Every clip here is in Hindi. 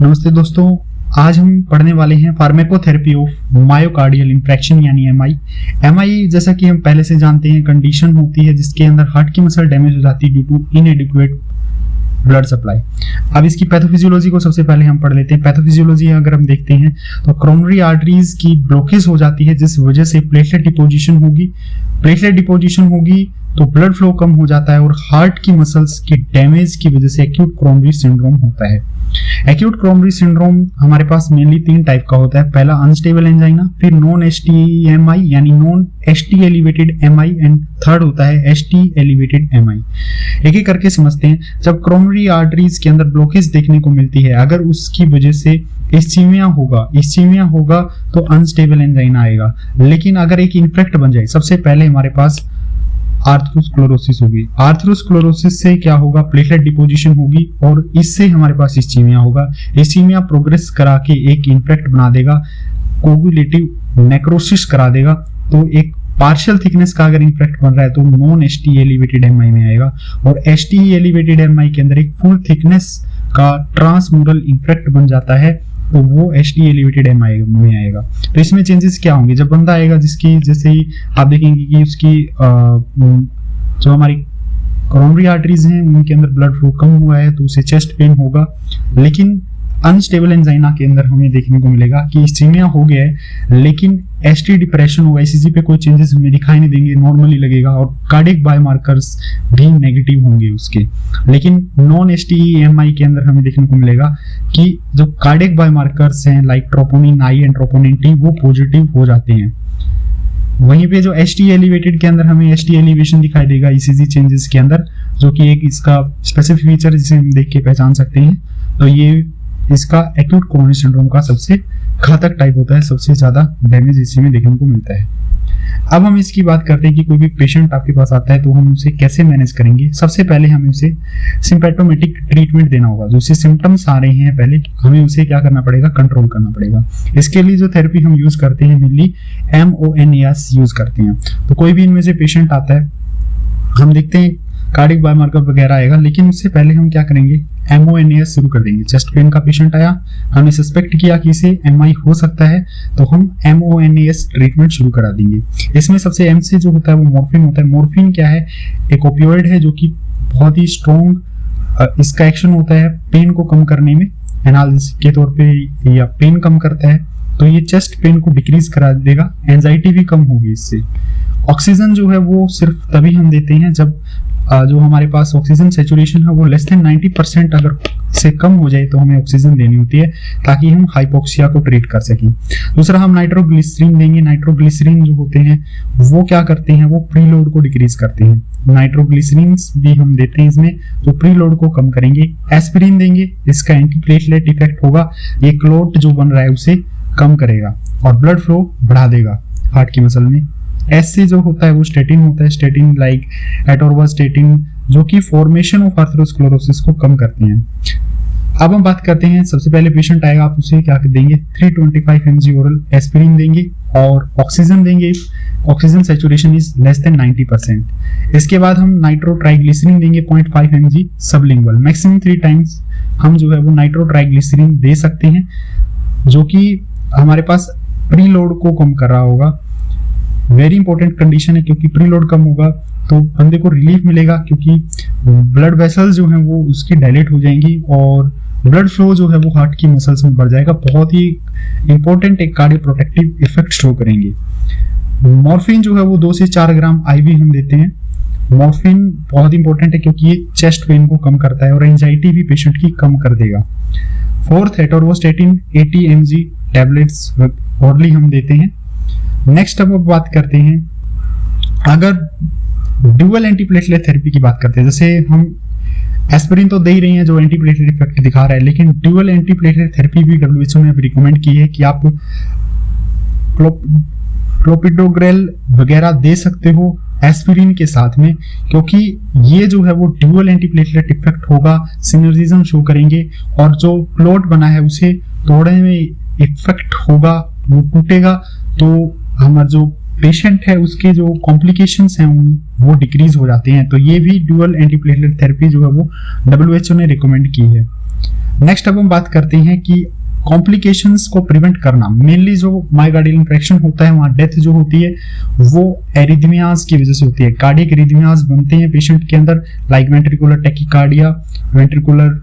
नमस्ते दोस्तों, आज हम पढ़ने वाले हैं फार्माकोथेरेपी ऑफ मायोकार्डियल इंफ्रैक्शन यानी एमआई। एमआई जैसा कि हम पहले से जानते हैं कंडीशन होती है जिसके अंदर हार्ट की मसल डैमेज हो जाती है due to inadequate blood supply. अब इसकी पैथोफिजियोलॉजी को सबसे पहले हम पढ़ लेते हैं। पैथोफिजियोलॉजी अगर हम देखते हैं तो कोरोनरी आर्टरीज की ब्लॉकेज हो जाती है जिस वजह से प्लेटलेट डिपोजिशन होगी। प्लेटलेट डिपोजिशन होगी तो ब्लड फ्लो कम हो जाता है और हार्ट की मसल्स की डैमेज की वजह से एक्यूट कोरोनरी सिंड्रोम होता है। एक्यूट कोरोनरी सिंड्रोम हमारे पास मेनली 3 टाइप का होता है। पहला अनस्टेबल एंजाइना, फिर नॉन एसटीएमआई यानी non ST elevated MI and third होता है एसटी एलिवेटेड एमआई। एक एक करके समझते हैं। जब कोरोनरी आर्टरीज के अंदर ब्लॉकेज देखने को मिलती है, अगर उसकी वजह से इस्चीमिया होगा तो अनस्टेबल एंजाइना आएगा। लेकिन अगर एक इन्फेक्ट बन जाए, सबसे पहले हमारे पास आर्थरोस्क्लेरोसिस होगी। आर्थरोस्क्लेरोसिस से क्या होगा, प्लेटलेट डिपोजिशन होगी और इससे हमारे पास इस्चीमिया होगा। इस्चीमिया प्रोग्रेस करा के एक इन्फेक्ट बना देगा, कोगुलेटिव नेक्रोसिस करा देगा। तो एक पार्शियल थिकनेस का अगर इन्फेक्ट बन रहा है तो नॉन एसटी एलिवेटेड एमआई में आएगा, और एसटी एलिवेटेड एमआई के अंदर एक फुल थिकनेस का ट्रांसम्यूरल इन्फेक्ट बन जाता है तो वो एसटी एलिवेटेड एमआई में आएगा। तो इसमें चेंजेस क्या होंगे, जब बंदा आएगा जिसकी जैसे ही आप देखेंगे कि उसकी जो हमारी कोरोनरी आर्टरीज हैं उनके अंदर ब्लड फ्लो कम हुआ है तो उसे चेस्ट पेन होगा। लेकिन अनस्टेबल एंजाइना के अंदर हमें देखने को मिलेगा कि इस्चीमिया हो गया है लेकिन एसटी डिप्रेशन होगा, ईसीजी पे कोई चेंजेस हमें दिखाई नहीं देंगे, नॉर्मली लगेगा और कार्डियक बायोमार्कर्स भी नेगेटिव होंगे उसके। लेकिन नॉन एसटीएमआई के अंदर हमें देखने को मिलेगा कि जो कार्डियक बायोमार्कर्स हैं like troponin I and troponin T वो पॉजिटिव हो जाते हैं। वहीं पे जो एसटी एलिवेटेड के अंदर हमें एसटी एलिवेशन दिखाई देगा ईसीजी चेंजेस के अंदर, जो कि एक इसका स्पेसिफिक फीचर जिसे हम देख के पहचान सकते हैं। तो ये इसका एक्यूट कोरोनरी सिंड्रोम का सबसे घातक टाइप होता है, सबसे ज्यादा डैमेज इसी में देखने को मिलता है। अब हम इसकी बात करते हैं कि कोई भी पेशेंट आपके पास आता है तो हम उसे कैसे मैनेज करेंगे। सबसे पहले हमें उसे सिम्पटोमेटिक ट्रीटमेंट देना होगा। जो उसे सिम्टम्स आ रहे हैं पहले हमें उसे क्या करना पड़ेगा, कंट्रोल करना पड़ेगा। इसके लिए जो थेरेपी हम यूज करते हैं मेनली MONAS यूज करते हैं। तो कोई भी इनमें से पेशेंट आता है, हम देखते हैं कार्डियक बायोमार्कर वगैरह आएगा, लेकिन उससे पहले हम क्या करेंगे, MONAS शुरू कर देंगे। चेस्ट पेन का पेशेंट आया, हमने सस्पेक्ट किया कि इसे एमआई हो सकता है तो हम MONAS ट्रीटमेंट शुरू करा देंगे। इसमें सबसे एम से जो होता है वो मॉर्फिन होता है। मॉर्फिन क्या है, एक ओपियोइड है जो कि बहुत ही स्ट्रॉन्ग इसका एक्शन होता है पेन को कम करने में, एनाल्जेसिक के तौर पे या पेन कम करता है। तो ये चेस्ट पेन को डिक्रीज करा देगा, एंजाइटी भी कम होगी इससे। ऑक्सीजन जो है वो सिर्फ तभी हम देते हैं जब जो हमारे पास ऑक्सीजन सैचुरेशन है वो लेस देन 90% अगर से कम हो जाए तो हमें ऑक्सीजन देनी होती है ताकि हम हाइपोक्सिया को ट्रीट कर सकें। दूसरा हम नाइट्रोग्लिसरीन देंगे। नाइट्रोग्लिसरीन जो होते हैं वो क्या करते हैं, वो प्रीलोड को डिक्रीज करते हैं। नाइट्रोग्लिसरीन भी हम देते हैं इसमें जो प्रीलोड को कम करेंगे। एस्पिरिन देंगे, इसका एंटीप्लेटलेट इफेक्ट होगा, ये क्लोट जो बन रहा है उसे कम करेगा और ब्लड फ्लो बढ़ा देगा हार्ट की मसल में। एस से जो होता है वो स्टेटिन होता है, स्टेटिन लाइक एटोर्वास्टेटिन, जो कि फॉर्मेशन ऑफ आर्थरोस्क्लेरोसिस को कम करते हैं। अब हम बात करते हैं, सबसे पहले पेशेंट आएगा आप उसे क्या देंगे, 325 mg ओरल एस्पिरिन देंगे और ऑक्सीजन देंगे। Oxygen saturation is less than 90%। इसके बाद हम नाइट्रोट्राइग्लिसरीन देंगे 0.5 mg सबलिंगुअल। मैक्सिमम 3 टाइम्स हम जो है वो नाइट्रोट्राइग्लिसरीन दे सकते हैं, जो कि हमारे पास प्रीलोड को कम कर रहा होगा। वेरी इंपॉर्टेंट कंडीशन है क्योंकि प्रीलोड कम होगा तो बंदे को रिलीफ मिलेगा, क्योंकि ब्लड वेसल्स जो हैं वो उसकी डायलेट हो जाएंगी और ब्लड फ्लो जो है वो हार्ट की मसल्स में बढ़ जाएगा। बहुत ही इंपॉर्टेंट एक कार्डियो प्रोटेक्टिव इफेक्ट शो करेंगे। मॉर्फिन जो है वो 2 से 4 ग्राम IV हम देते हैं। मॉर्फिन बहुत इंपॉर्टेंट है क्योंकि ये चेस्ट पेन को कम करता है और एंजाइटी भी पेशेंट की कम कर देगा। फोर्थ एटोर्वास्टेटिन 80 mg टैबलेट्स ऑरली हम देते हैं। नेक्स्ट अब बात करते हैं, अगर ड्यूअल एंटीप्लेटलेट थेरेपी की बात करते हैं, जैसे हम एस्पिरिन तो दे ही रहे हैं जो एंटीप्लेटलेट इफेक्ट दिखा रहा है, लेकिन ड्यूअल एंटीप्लेटलेट थेरेपी भी WHO ने रिकमेंड की है कि आप क्लोपिडोग्रेल वगैरह दे सकते हो एस्पिरिन के साथ में, क्योंकि ये जो है वो ड्यूअल एंटीप्लेटलेट इफेक्ट होगा, सिनर्जिज्म शो करेंगे और जो क्लोट बना है उसे तोड़ने में इफेक्ट होगा, वो टूटेगा तो हमारा जो पेशेंट है उसके जो कॉम्प्लिकेशंस हैं वो डिक्रीज हो जाते हैं। तो ये भी ड्यूअल एंटीप्लेटलेट थेरेपी जो है वो WHO ने रिकमेंड की है। नेक्स्ट अब हम बात करते हैं कि कॉम्प्लिकेशंस को प्रिवेंट करना। मेनली जो मायोकार्डियल इंफ्रेक्शन होता है वहाँ डेथ जो होती है वो एरिथमियाज की वजह से होती है। कार्डियक एरिथमियाज बनते हैं पेशेंट के अंदर, like ventricular tachycardia, ventricular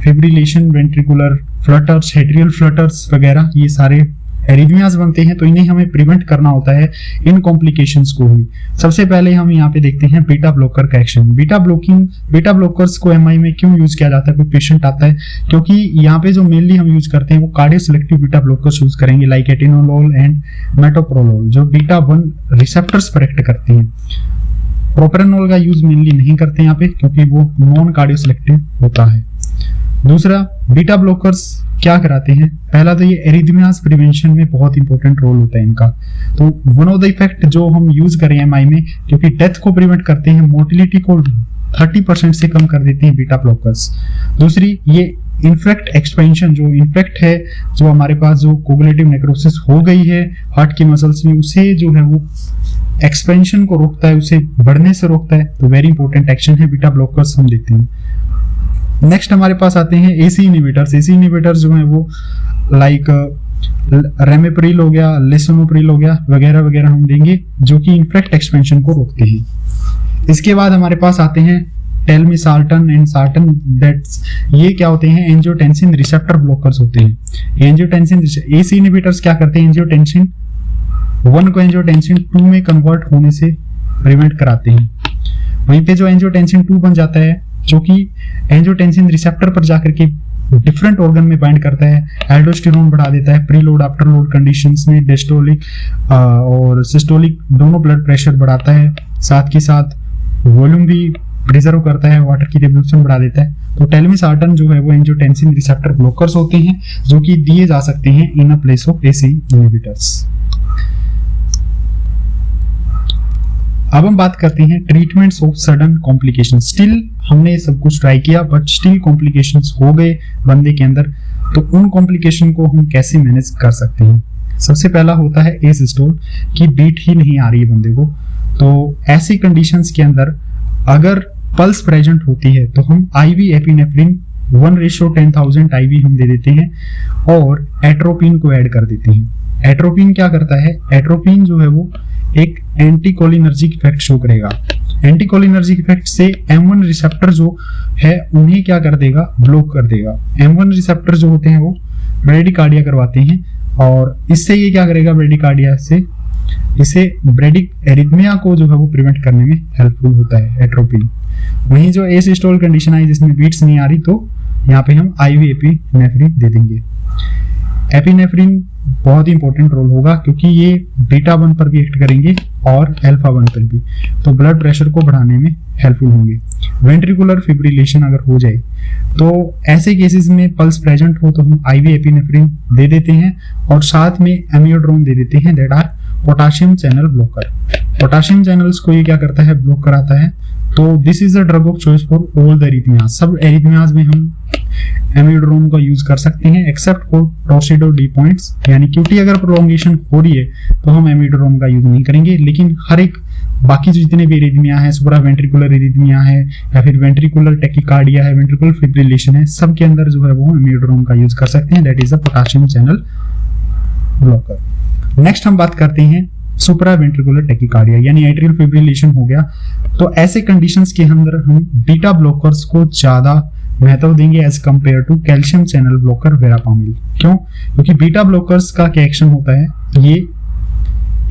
fibrillation, ventricular flutters, atrial flutters वगैरह, ये सारे एरिथमियाज बनते हैं। तो इन्हें हमें प्रिवेंट करना होता है, इन कॉम्प्लिकेशंस को ही। सबसे पहले हम यहाँ पे देखते हैं बीटा ब्लॉकर का एक्शन। बीटा ब्लॉकर्स को एमआई में क्यों यूज किया जाता है? कोई पेशेंट आता है, क्योंकि यहाँ पे जो मेनली हम यूज करते हैं वो cardio selective beta blockers use करेंगे, लाइक एटेनोलोल एंड मेटोप्रोलोल, जो बीटा 1 रिसेप्टर्स पर एक्ट करते हैं। प्रोपेरानोल का यूज मेनली नहीं करते यहाँ पे, क्योंकि वो नॉन कार्डियो सिलेक्टिव होता है। दूसरा, बीटा ब्लॉकर्स क्या कराते हैं? पहला तो ये एरिथमियाज प्रिवेंशन में बहुत इंपॉर्टेंट रोल होता है इनका। तो वन ऑफ द इफेक्ट जो हम यूज करें एमआई में, क्योंकि डेथ को प्रिवेंट करते हैं, मोर्टिलिटी को 30% से कम कर देते हैं बीटा ब्लॉकर्स। दूसरी, ये इन्फेक्ट एक्सपेंशन, जो इन्फेक्ट है, जो हमारे पास जो कोगुलेटिव नेक्रोसिस हो गई है हार्ट की मसल्स में, उसे जो है वो एक्सपेंशन को रोकता है, उसे बढ़ने से रोकता है। तो वेरी इंपॉर्टेंट एक्शन है बीटा ब्लॉकर्स, हम देखते हैं। नेक्स्ट हमारे पास आते हैं एसी इनहिबिटर्स। एसी इनहिबिटर्स जो है वो लाइक रेमिप्रिल हो गया, लिसोनोप्रिल हो गया, वगैरह वगैरह हम देंगे, जो कि इन्फेक्ट एक्सपेंशन को रोकते हैं। इसके बाद हमारे पास आते हैं टेलमिसार्टन एंड सार्टन, दैट्स ये क्या होते हैं? एंजियोटेंसिन रिसेप्टर ब्लॉकर्स होते हैं। एंजियोटेंसिन एसी इनहिबिटर्स क्या करते हैं? एंजियोटेंसिन 1 को एंजियोटेंसिन 2 में कन्वर्ट होने से प्रिवेंट कराते हैं। वहीं पे जो एंजियोटेंसिन 2 बन जाता है, जो कि एंजियोटेंसिन रिसेप्टर पर जाकर के डिफरेंट ऑर्गन में बाइंड करता है, एल्डोस्टेरोन बढ़ा देता है, प्रीलोड आफ्टर लोड कंडीशंस में डिस्टोलिक और सिस्टोलिक दोनों ब्लड प्रेशर बढ़ाता है, साथ के साथ वॉल्यूम भी प्रिजर्व करता है, वाटर की रिवोल्यूशन बढ़ा देता है। तो टेलमिसार्टन जो है वो एंजियोटेंसिन रिसेप्टर ब्लॉकर्स होते हैं, जो कि दिए जा सकते हैं in a place of AC inhibitors. अब हम बात करते हैं treatments of sudden complication. Still हमने सब कुछ ट्राई किया, बट स्टिल कॉम्प्लिकेशंस हो गए बंदे के अंदर, तो उन कॉम्प्लिकेशन को हम कैसे मैनेज कर सकते हैं? सबसे पहला होता है एसिस्टोल, की बीट ही नहीं आ रही है बंदे को। तो ऐसी कंडीशंस के अंदर अगर पल्स प्रेजेंट होती है तो हम आईवी एपिनेफ्रिन 1:10,000 आईवी हम दे देते हैं और एट्रोपिन को ऐड कर देते हैं। एट्रोपिन क्या करता है? एट्रोपिन जो है वो एक एंटीकोलिनर्जिक इफेक्ट शो करेगा। एंटीकोलिनर्जिक इफेक्ट से M1 रिसेप्टर जो है उन्हें क्या कर देगा? ब्लॉक कर देगा। M1 रिसेप्टर जो होते हैं वो ब्रेडिकार्डिया करवाते हैं, और इससे ये क्या करेगा? ब्रेडिकार्डिया से इसे ब्रेडिक एरिथमिया को जो है वो प्रिवेंट करने में हेल्पफुल होता है एट्रोपिन। वहीं जो एसिस्टोल कंडीशन आई जिसमें बीट्स नहीं आ रही, तो यहाँ पे हम आईवी एपिनेफ्रिन दे देंगे। एपिनेफ्रिन बहुत ही इंपॉर्टेंट रोल होगा, क्योंकि ये बीटा 1 पर भी एक्ट करेंगे और अल्फा 1 पर भी, तो ब्लड प्रेशर को बढ़ाने में हेल्पफुल होंगे। वेंट्रिकुलर फिब्रिलेशन अगर हो जाए तो ऐसे केसेस में पल्स प्रेजेंट हो तो हम आईवी एपिनेफ्रिन दे देते हैं, और साथ में एमियोड्रोन दे देते हैं, that are potassium channel blocker. Potassium channels को ये क्या करता है? ब्लॉक कराता है। तो this is the drug of choice for all the arrhythmias. सब एरिथमियाज में हम एमियोड्रोन का यूज कर सकते हैं, except for torsades de pointes, यानी क्यूटी अगर प्रोलॉन्गेशन हो रही है तो हम एमियोड्रोन का यूज नहीं करेंगे। लेकिन हर एक बाकी जो जितने भी एरिथमिया है, सुपरा वेंट्रिकुलर एरिथमिया है या फिर वेंट्रिकुलर टैकीकार्डिया है, वेंट्रिकुलर फिब्रिलेशन है, सब के अंदर जो है वो एमियोड्रोन का यूज कर सकते हैं, that is a potassium channel blocker. Next हम बात करते हैं सुपरा वेंट्रिकुलर टैकीकार्डिया, यानी एट्रियल फिब्रिलेशन हो गया। तो ऐसे कंडीशंस के अंदर हम बीटा ब्लॉकर्स को ज्यादा महत्व देंगे as compared to calcium channel blocker verapamil. क्यों? क्योंकि बीटा ब्लॉकर्स का क्या एक्शन होता है? ये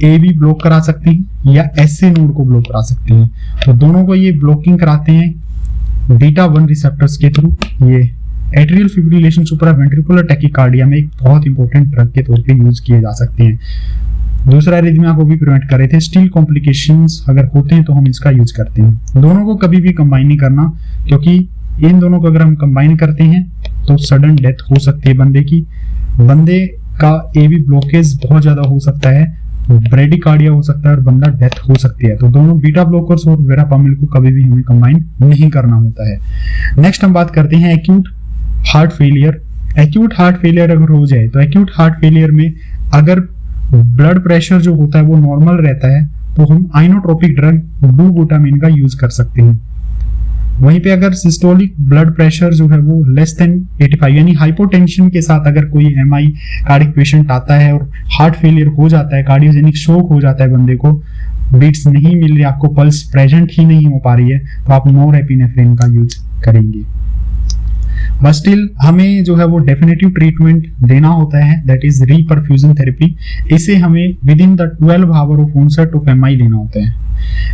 ए भी ब्लॉक करा सकते हैं या एसए नोड को ब्लॉक करा सकते हैं, तो दोनों को ये ब्लॉकिंग कराते हैं बीटा 1 रिसेप्टर्स के थ्रू। ये एट्रियल फिब्रिलेशन सुपरा वेंट्रिकुलर टैकीकार्डिया में एक बहुत इंपॉर्टेंट ड्रग के तौर पे यूज किए जा सकते हैं। दूसरा एरिथमिया को भी प्रिवेंट कर रहे थे। स्टिल कॉम्प्लिकेशंस अगर होते हैं तो हम इसका यूज करते हैं। दोनों को कभी भी कंबाइन नहीं करना, क्योंकि इन दोनों को अगर हम कंबाइन करते हैं तो सडन डेथ हो सकती है बंदे की। बंदे का एवी ब्लॉकेज बहुत ज्यादा हो सकता है, ब्रेडिकार्डिया हो सकता है और बंदा डेथ हो सकती है। तो दोनों बीटा ब्लॉकर्स और वेरापामिल को कभी भी हमें कंबाइन नहीं करना होता है। नेक्स्ट हम बात करते हैं acute heart failure. Acute heart failure अगर हो जाए तो एक्यूट हार्ट फेलियर में अगर ब्लड प्रेशर जो होता है वो नॉर्मल रहता है तो हम आइनोट्रोपिक ड्रग डूबुटामिन का यूज कर सकते हैं। वहीं पे अगर सिस्टोलिक ब्लड प्रेशर जो है वो लेस देन 85 यानी हाइपोटेंशन के साथ अगर कोई एमआई कार्डिक पेशेंट आता है और हार्ट फेलियर हो जाता है, कार्डियोजेनिक शोक हो जाता है, बंदे को बीट्स नहीं मिल रही, आपको पल्स प्रेजेंट ही नहीं हो पा रही है, तो आप नॉरएपिनेफ्रिन का यूज करेंगे। बट स्टिल हमें जो है वो डेफिनेटिव ट्रीटमेंट देना होता है, दैट इज रीपरफ्यूजन थेरेपी। इसे हमें within the 12 hour of onset of MI देना होता है।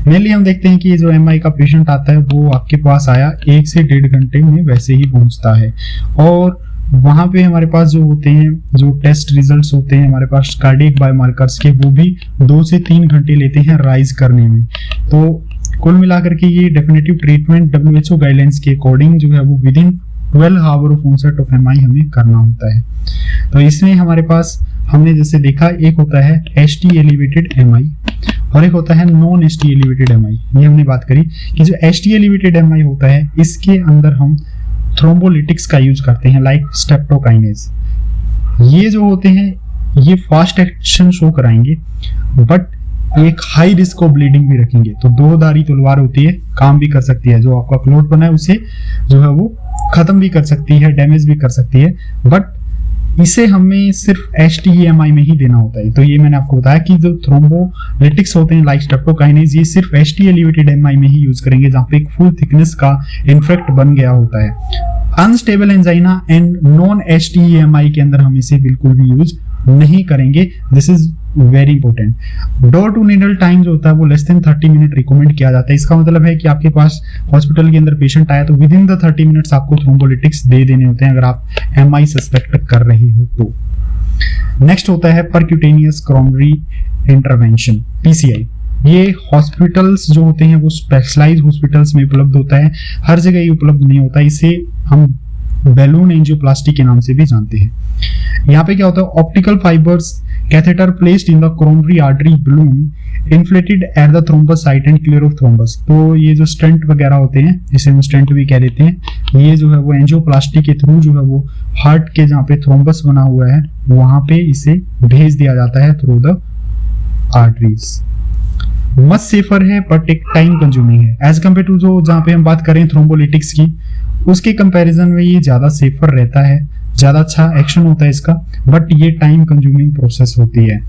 मेनली हम देखते हैं कि जो एमआई का पेशेंट आता है वो आपके पास आया 1 से 1.5 घंटे में वैसे ही पहुंचता है, और वहां पे हमारे पास जो होते हैं, जो टेस्ट रिजल्ट्स होते हैं हमारे पास कार्डियक बायोमार्कर्स के, वो भी 2 से 3 घंटे लेते हैं राइज करने में। तो कुल मिलाकर के ये डेफिनेटिव ट्रीटमेंट WHO गाइडलाइंस के अकॉर्डिंग जो है वो within 12 hour of onset of MI हमें करना होता है। तो इसमें हमारे पास हमने जैसे देखा, एक होता है ST एलिवेटेड एमआई और एक होता है नॉन ST एलिवेटेड एमआई। ये हमने बात करी कि जो ST एलिवेटेड एमआई होता है इसके अंदर हम थ्रोम्बोलिटिक्स का यूज करते हैं, लाइक स्ट्रेप्टोकाइनेज। ये जो होते हैं ये फास्ट एक्शन शो कराएंगे, बट एक हाई रिस्क ऑफ ब्लीडिंग भी रखेंगे। तो दो धारी तलवार होती है, काम भी कर सकती है, जो आपका क्लोट बना है उसे जो है वो खत्म भी कर सकती है, डैमेज भी कर सकती है, बट इसे हमें सिर्फ STEMI में ही देना होता है। तो ये मैंने आपको बताया कि जो थ्रोम्बोलिटिक्स होते हैं लाइक स्ट्रेप्टोकाइनेज, ये सिर्फ ST एलिवेटेड एमआई में ही यूज करेंगे जहां पे एक फुल थिकनेस का इन्फेक्ट बन गया होता है। Unstable angina and non STEMI के अंदर हम इसे बिल्कुल भी यूज नहीं करेंगे। This is very important. Door to needle time जो होता है वो लेस देन 30 मिनट रिकमेंड किया जाता है। इसका मतलब है कि आपके पास हॉस्पिटल के अंदर पेशेंट आया तो विद इन द 30 मिनट्स आपको थ्रोम्बोलिटिक्स दे देने होते हैं अगर आप एमआई सस्पेक्ट कर रहे हो तो। नेक्स्ट होता है परक्यूटेनियस कोरोनरी इंटरवेंशन, PCI। ये हॉस्पिटल्स जो होते हैं वो स्पेशलाइज्ड हॉस्पिटल्स में उपलब्ध होता है, हर जगह ये उपलब्ध नहीं होता। इसे हम बैलून एंजियोप्लास्टी के नाम से भी जानते हैं। यहाँ पे क्या होता है, optical fibres catheter placed in the coronary artery balloon inflated at the thrombus site and clear of thrombus। तो ये जो स्टेंट वगैरह होते हैं, इसे हम स्टेंट भी कह देते हैं, ये जो है वो एंजियोप्लास्टी के थ्रू जो है वो हार्ट के जहाँ पे थ्रोम्बस बना हुआ है वहां पे इसे भेज दिया जाता है through the arteries. Much safer है बट एक टाइम कंज्यूमिंग है एज कम्पेयर टू जो जहाँ पे हम बात करें थ्रोम्बोलिटिक्स की, उसके कंपैरिजन में ये ज्यादा सेफर रहता है, ज्यादा अच्छा एक्शन होता है इसका, बट ये टाइम कंज्यूमिंग प्रोसेस होती है।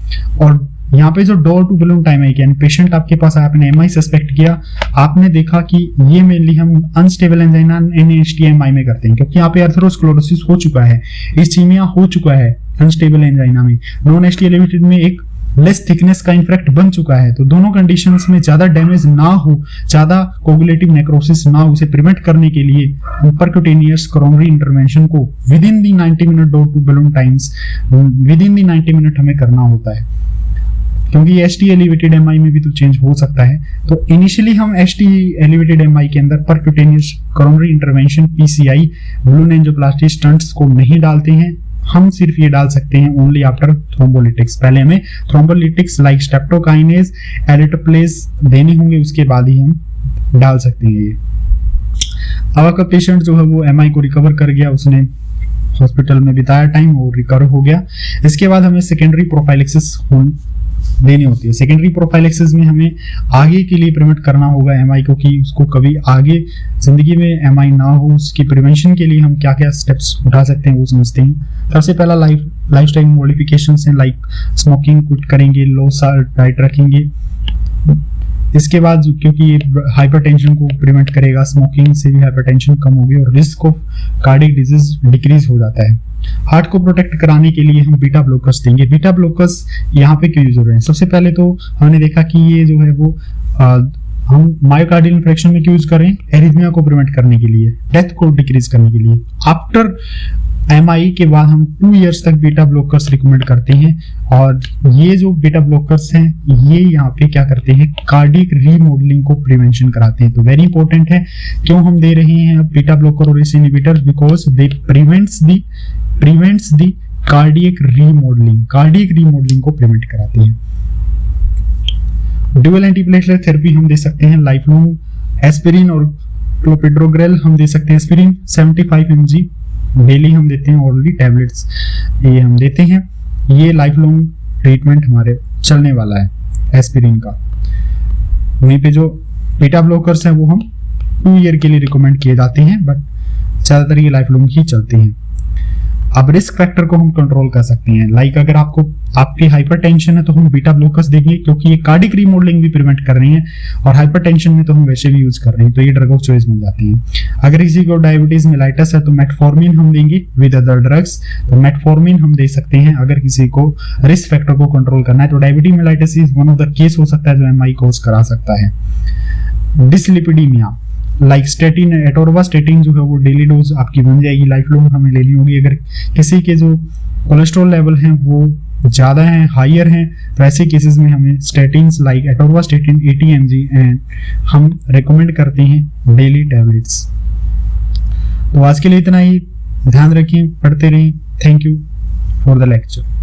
और यहाँ पे जो डोर टू बलून टाइम है, यानी पेशेंट आपके पास आया, आपने एमआई सस्पेक्ट किया, आपने देखा कि ये मेनली हम अनस्टेबल एंजाइना NSTMI में करते हैं क्योंकि यहाँ पे एर्थरोस्क्लेरोसिस हो चुका है, इस्चीमिया हो चुका है अनस्टेबल एंजाइना में, नॉन ST एलिवेटेड में एक लेस थिकनेस का इन्फेक्ट बन चुका है। तो दोनों कंडीशंस में ज्यादा डैमेज ना हो, ज्यादा कोगुलेटिव नेक्रोसिस ना हो, उसे प्रिवेंट करने के लिए परक्यूटेनियस कोरोनरी इंटरवेंशन को within the 90 minute door to balloon times within the 90 minute हमें करना होता है, क्योंकि ST एलिवेटेड एमआई में भी तो चेंज हो सकता है। तो इनिशियली हम ST एलिवेटेड एमआई के अंदर percutaneous coronary intervention PCI balloon angioplasty stunts को नहीं डालते हैं, हम सिर्फ ये डाल सकते हैं ओनली आफ्टर थ्रोम्बोलिटिक्स। पहले हमें थ्रोम्बोलिटिक्स लाइक स्ट्रेप्टोकाइनेज, एरिटोप्लेज देने होंगे, उसके बाद ही हम डाल सकते हैं ये। अब आपका पेशेंट जो है वो एमआई को रिकवर कर गया, उसने हॉस्पिटल में बिताया टाइम और रिकवर हो गया। इसके बाद हमें सेकेंडरी प्रोफाइलेक्सिस देनी होती है। सेकेंडरी प्रोफाइलेक्सिस में हमें आगे के लिए प्रिवेंट करना होगा एमआई को, कि उसको कभी आगे जिंदगी में एमआई ना हो। उसकी प्रिवेंशन के लिए हम क्या क्या स्टेप्स उठा सकते हैं वो समझते हैं। सबसे पहला लाइफस्टाइल मॉडिफिकेशंस हैं, लाइक स्मोकिंग क्विट करेंगे, लो डाइट रखेंगे। इसके बाद क्योंकि ये हाइपरटेंशन को प्रिवेंट करेगा, स्मोकिंग से भी हाइपरटेंशन कम होगी और risk of cardiac disease decrease हो जाता है। हार्ट को प्रोटेक्ट कराने के लिए हम बीटा ब्लॉकर्स देंगे। बीटा ब्लॉकर्स यहाँ पे क्यों यूज हो रहे हैं? सबसे पहले तो हमने देखा कि ये जो है वो हम मायोकार्डियल इन्फेक्शन में क्यों यूज करें, एरिथमिया को प्रिवेंट करने के लिए, डेथ को डिक्रीज करने के लिए। आफ्टर एमआई के बाद हम 2 इयर्स तक बीटा ब्लॉकर्स रिकमेंड करते हैं, और ये जो बीटा ब्लॉकर्स हैं ये यहाँ पे क्या करते हैं, कार्डियक रीमॉडलिंग को प्रिवेंशन कराते हैं। तो वेरी इंपॉर्टेंट है क्यों हम दे रहे हैं बीटा ब्लॉकर और ACE inhibitor, because they prevents the cardiac remodelling को प्रिवेंट कराते हैं। ड्यूअल एंटीप्लेटलेट थेरेपी हम दे सकते हैं, लाइफ लॉन्ग एस्पिरिन और क्लोपिड्रोग्रेल हम दे सकते हैं। एस्पिरिन 75 mg डेली हम देते हैं, ऑलरेडी टैबलेट्स ये हम देते हैं। ये लाइफ लॉन्ग ट्रीटमेंट हमारे चलने वाला है एस्पिरिन का। वहीं पे जो बीटा ब्लॉकर्स हैं वो हम 2 ईयर के लिए रिकमेंड किए जाते हैं, बट ज़्यादातर ये लाइफ लॉन्ग ही चलते हैं। अब रिस्क फैक्टर को हम कंट्रोल कर सकते हैं, लाइक अगर आपकी हाइपरटेंशन है तो हम बीटा ब्लॉकर्स देंगे, क्योंकि ये कार्डिक रीमॉडलिंग भी प्रिवेंट कर रही हैं, और हाइपरटेंशन में तो हम वैसे भी यूज कर रहे हैं, तो ये ड्रग ऑफ चॉइस बन जाते हैं। अगर किसी को डायबिटीज मेलाइटस है तो मेटफॉर्मिन हम देंगे विद अदर ड्रग्स, तो मेटफॉर्मिन हम दे सकते हैं अगर किसी को रिस्क फैक्टर को कंट्रोल करना है। तो diabetes mellitus is one of the case हो सकता है जो एमआई कॉज करा सकता है। डिसलिपिडीमिया, लाइक स्टेटिन, एटोरवास्टेटिन जो है वो डेली डोज आपकी बन जाएगी, लाइफ लॉन्ग हमें लेनी होगी। अगर किसी के जो कोलेस्ट्रॉल लेवल हैं वो ज़्यादा हैं, हायर हैं, तो ऐसे केसेस में हमें statins like atorvastatin 80 mg and हम रेकमेंड करते हैं डेली टैबलेट्स। तो आज के लिए इतना ही, ध्यान रखें, पढ़ते रहें। Thank you for the lecture.